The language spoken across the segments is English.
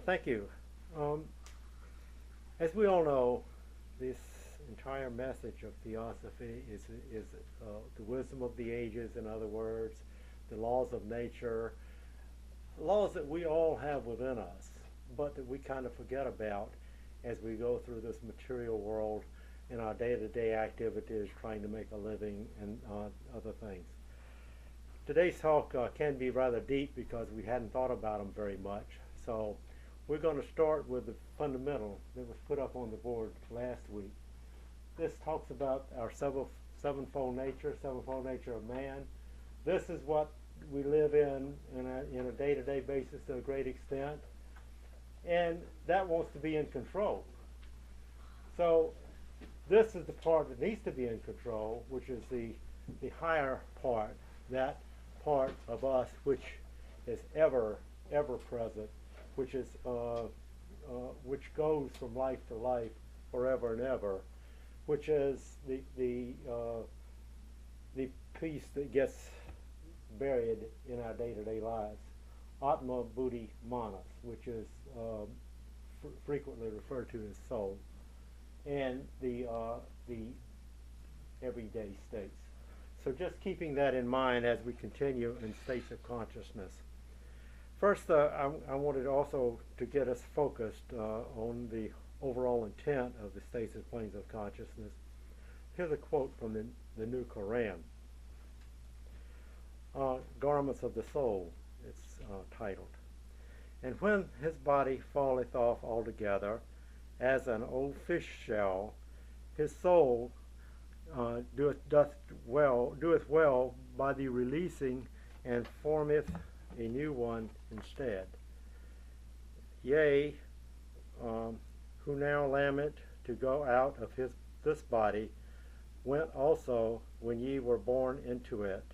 Thank you. Um, as we all know, this entire message of theosophy is the wisdom of the ages, in other words, the laws of nature, laws that we all have within us, but that we kind of forget about as we go through this material world in our day-to-day activities, trying to make a living and other things. Today's talk can be rather deep because we hadn't thought about them very much. So we're going to start with the fundamental that was put up on the board last week. This talks about our sevenfold nature of man. This is what we live in a day-to-day basis to a great extent, and that wants to be in control. So this is the part that needs to be in control, which is the higher part, that part of us which is ever present, which is which goes from life to life, forever and ever, which is the piece that gets buried in our day-to-day lives, Atma Buddhi Manas, which is frequently referred to as soul, and the everyday states. So just keeping that in mind as we continue in states of consciousness. First, I wanted also to get us focused on the overall intent of the states and planes of consciousness. Here's a quote from the New Quran. Garments of the Soul, it's titled. And when his body falleth off altogether, as an old fish shell, his soul doeth well by the releasing, and formeth a new one instead. Yea, who now lament to go out of this body, went also when ye were born into it.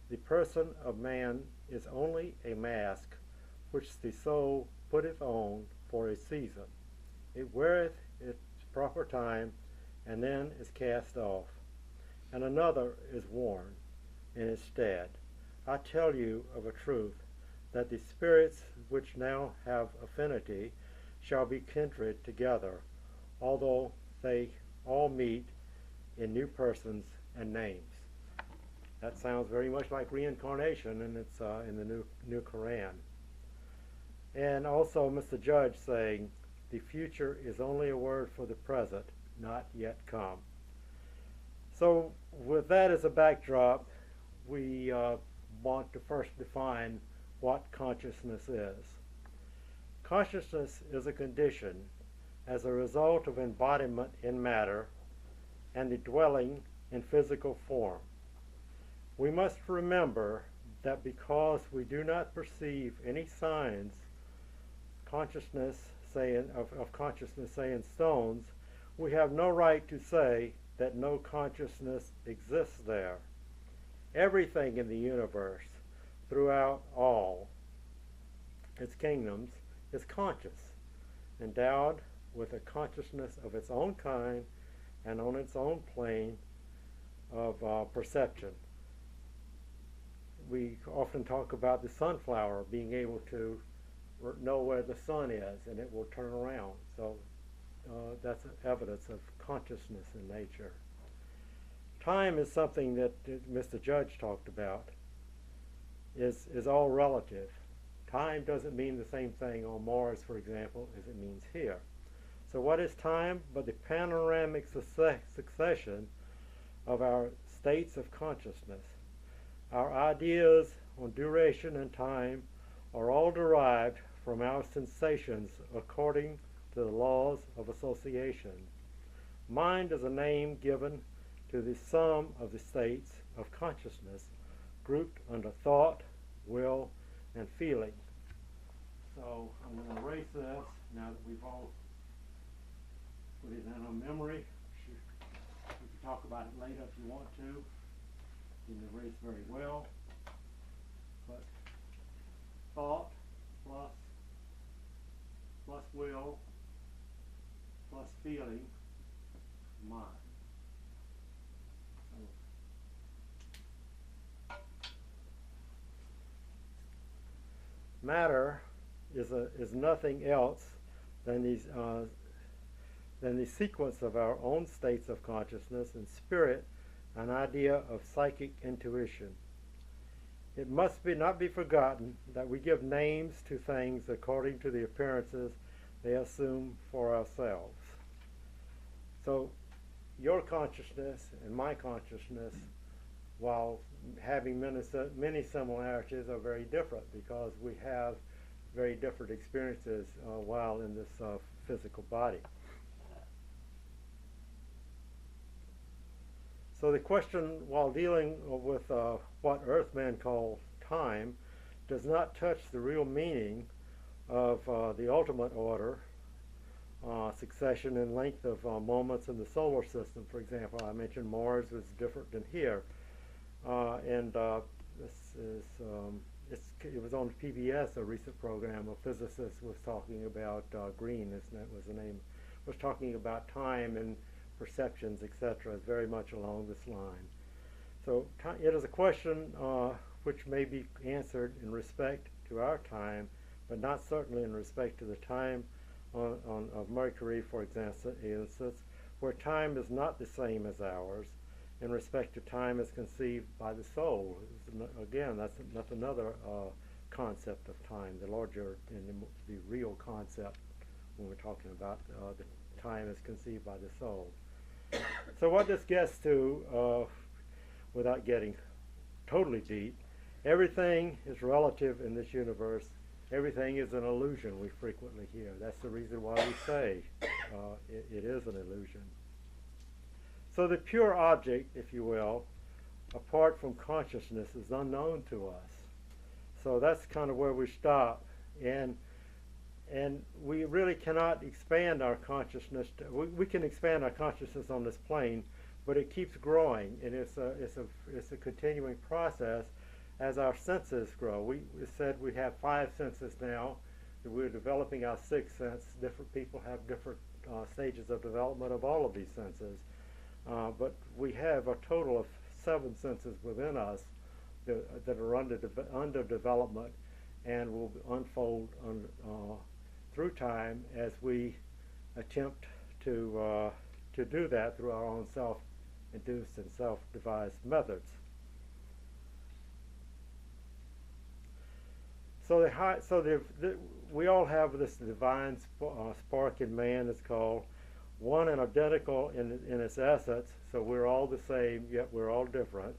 The person of man is only a mask which the soul putteth on for a season. It weareth its proper time, and then is cast off, and another is worn in its stead. I tell you of a truth, that the spirits which now have affinity shall be kindred together, although they all meet in new persons and names. That sounds very much like reincarnation, and it's in the New Quran. And also Mr. Judge saying, the future is only a word for the present, not yet come. So with that as a backdrop, we want to first define what consciousness is. Consciousness is a condition as a result of embodiment in matter and the dwelling in physical form. We must remember that because we do not perceive any signs of consciousness, say in stones, we have no right to say that no consciousness exists there. Everything in the universe, throughout all its kingdoms, is conscious, endowed with a consciousness of its own kind and on its own plane of perception. We often talk about the sunflower being able to know where the sun is, and it will turn around. So that's evidence of consciousness in nature. Time is something that Mr. Judge talked about, is all relative. Time doesn't mean the same thing on Mars, for example, as it means here. So what is time but the panoramic succession of our states of consciousness? Our ideas on duration and time are all derived from our sensations according to the laws of association. Mind is a name given to the sum of the states of consciousness grouped under thought, will, and feeling. So I'm going to erase this now that we've all put it in our memory. We can talk about it later if you want to. You can erase very well. But thought plus will plus feeling, mind. Matter is nothing else than the sequence of our own states of consciousness, and spirit, an idea of psychic intuition. It must not be forgotten that we give names to things according to the appearances they assume for ourselves. So your consciousness and my consciousness, while having many similarities, are very different because we have very different experiences while in this physical body. So the question, while dealing with what Earthmen call time, does not touch the real meaning of the ultimate order, succession and length of moments in the solar system. For example, I mentioned Mars was different than here, and this is it was on PBS, a recent program. A physicist was talking about Green, that was the name, was talking about time and perceptions, etc., is very much along this line. So it is a question which may be answered in respect to our time, but not certainly in respect to the time of Mercury, for example, where time is not the same as ours, in respect to time as conceived by the soul. Again, that's another concept of time, the larger and the real concept when we're talking about the time as conceived by the soul. So what this gets to, without getting totally deep, everything is relative in this universe. Everything is an illusion, we frequently hear. That's the reason why we say it is an illusion. So the pure object, if you will, apart from consciousness, is unknown to us. So that's kind of where we stop. And we really cannot expand our consciousness. We can expand our consciousness on this plane, but it keeps growing, and it's a continuing process as our senses grow. We said we have 5 senses now. We're developing our 6th sense. Different people have different stages of development of all of these senses, but we have a total of 7 senses within us that are under development and will unfold through time as we attempt to do that through our own self-induced and self-devised methods. So we all have this divine spark in man. It's called one and identical in its essence. So we're all the same, yet we're all different.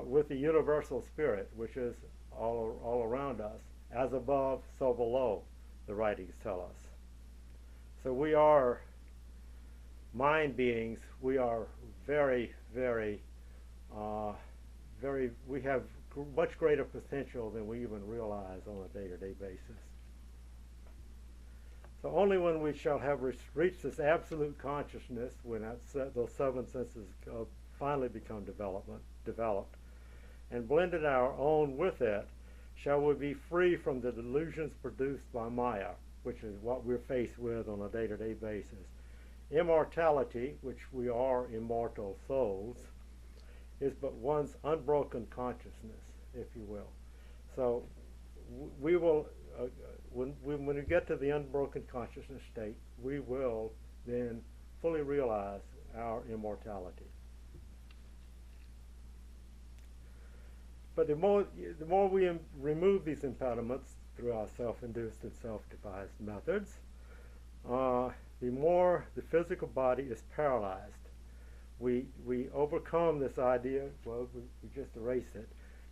With the universal spirit, which is all around us, as above, so below, the writings tell us. So we are mind beings. We are very, very, we have much greater potential than we even realize on a day-to-day basis. So only when we shall have reached this absolute consciousness, when those 7 senses finally become developed, and blended our own with it, shall we be free from the delusions produced by Maya, which is what we're faced with on a day-to-day basis. Immortality, which we are immortal souls, is but one's unbroken consciousness, if you will. So we will, when we get to the unbroken consciousness state, we will then fully realize our immortality. But the more we remove these impediments through our self-induced and self-devised methods, the more the physical body is paralyzed. We overcome this idea, well, we just erase it.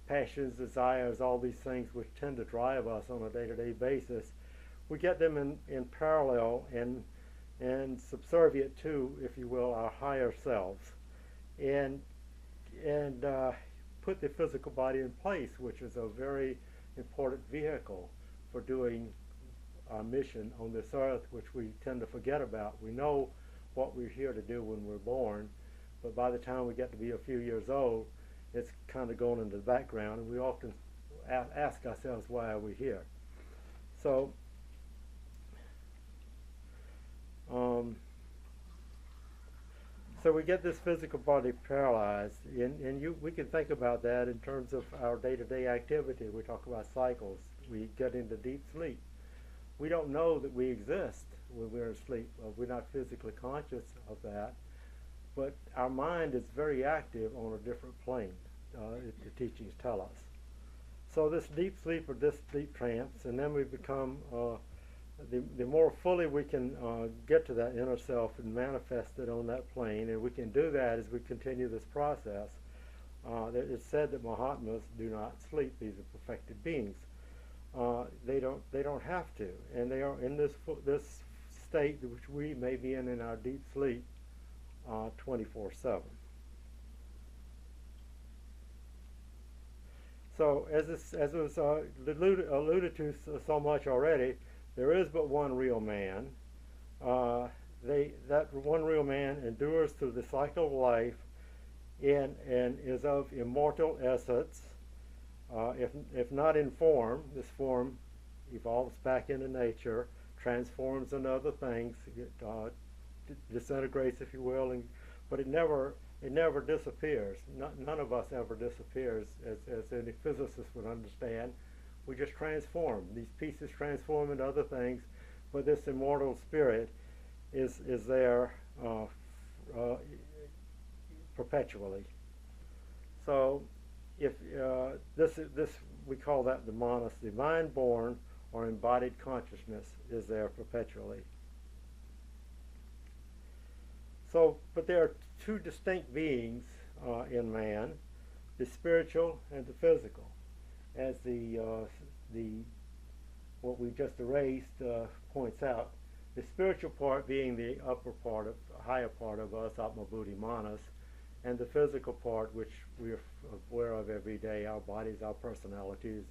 Passions, desires, all these things which tend to drive us on a day-to-day basis, we get them in parallel and subservient to, if you will, our higher selves. And put the physical body in place, which is a very important vehicle for doing our mission on this earth, which we tend to forget about. We know what we're here to do when we're born, but by the time we get to be a few years old, it's kind of going into the background, and we often ask ourselves, why are we here? So so we get this physical body paralyzed, and we can think about that in terms of our day-to-day activity. We talk about cycles. we get into deep sleep. We don't know that we exist when we're asleep. We're not physically conscious of that, but our mind is very active on a different plane, the teachings tell us. So this deep sleep or this deep trance, and then we become, the more fully we can get to that inner self and manifest it on that plane, and we can do that as we continue this process. It's said that Mahatmas do not sleep. These are perfected beings. They don't have to, and they are in this state which we may be in our deep sleep 24/7. So as it was alluded to so much already, there is but one real man. That one real man endures through the cycle of life and is of immortal essence. If not in form, this form evolves back into nature, transforms into other things, disintegrates, if you will, but it never disappears. None of us ever disappears, as any physicist would understand. We just transform. These pieces transform into other things, but this immortal spirit is there perpetually. So, if this we call that the manas, the mind-born or embodied consciousness is there perpetually. So, but there are two distinct beings in man, the spiritual and the physical. As what we just erased points out, the spiritual part being the upper part higher part of us, Atma Buddhi Manas, and the physical part, which we are aware of every day, our bodies, our personalities,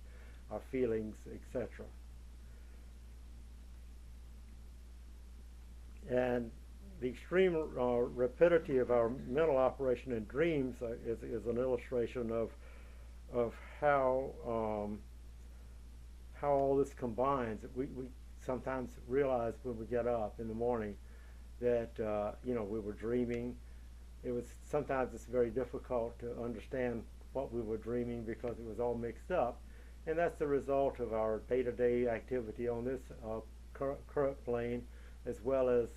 our feelings, etc. And the extreme rapidity of our mental operation in dreams is an illustration of how all this combines. We sometimes realize when we get up in the morning that we were dreaming. Sometimes it's very difficult to understand what we were dreaming because it was all mixed up, and that's the result of our day-to-day activity on this current plane, as well as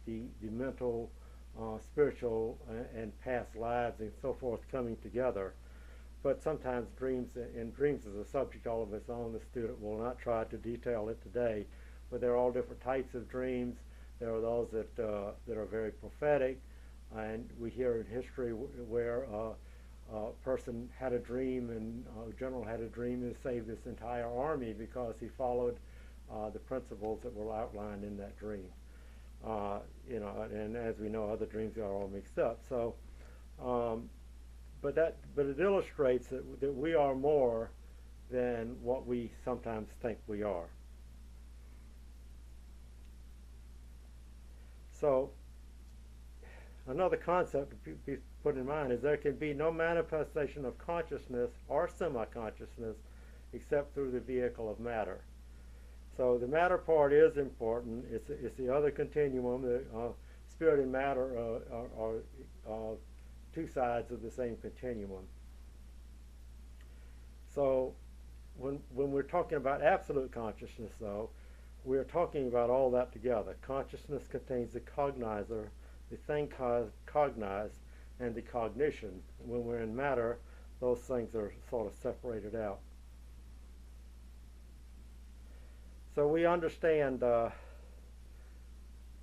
the mental, spiritual, and past lives and so forth coming together. But sometimes dreams is a subject all of its own. The student will not try to detail it today, but there are all different types of dreams. There are those that are very prophetic, and we hear in history where a person had a dream, and a general had a dream and saved this entire army because he followed the principles that were outlined in that dream. And as we know, other dreams are all mixed up. So, but it illustrates that we are more than what we sometimes think we are. So, another concept to be put in mind is there can be no manifestation of consciousness or semi-consciousness except through the vehicle of matter. So the matter part is important. It's the other continuum. The spirit and matter are two sides of the same continuum. So when we're talking about absolute consciousness, though, we're talking about all that together. Consciousness contains the cognizer, the thing cognized, and the cognition. When we're in matter, those things are sort of separated out. So we understand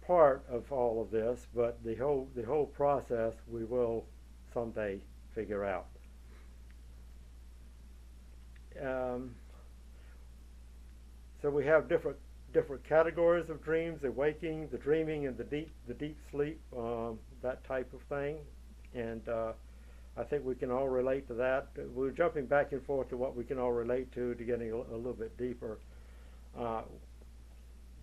part of all of this, but the whole process we will someday figure out. So we have different categories of dreams: the waking, the dreaming, and the deep sleep, that type of thing. And I think we can all relate to that. We're jumping back and forth to what we can all relate to getting a little bit deeper.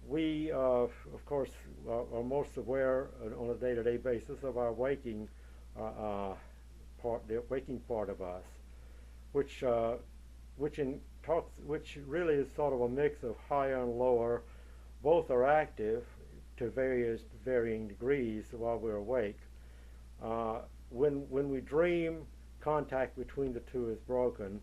We, of course, are most aware on a day-to-day basis of our waking part, the waking part of us, which really is sort of a mix of higher and lower. Both are active to varying degrees while we're awake. When we dream, contact between the two is broken.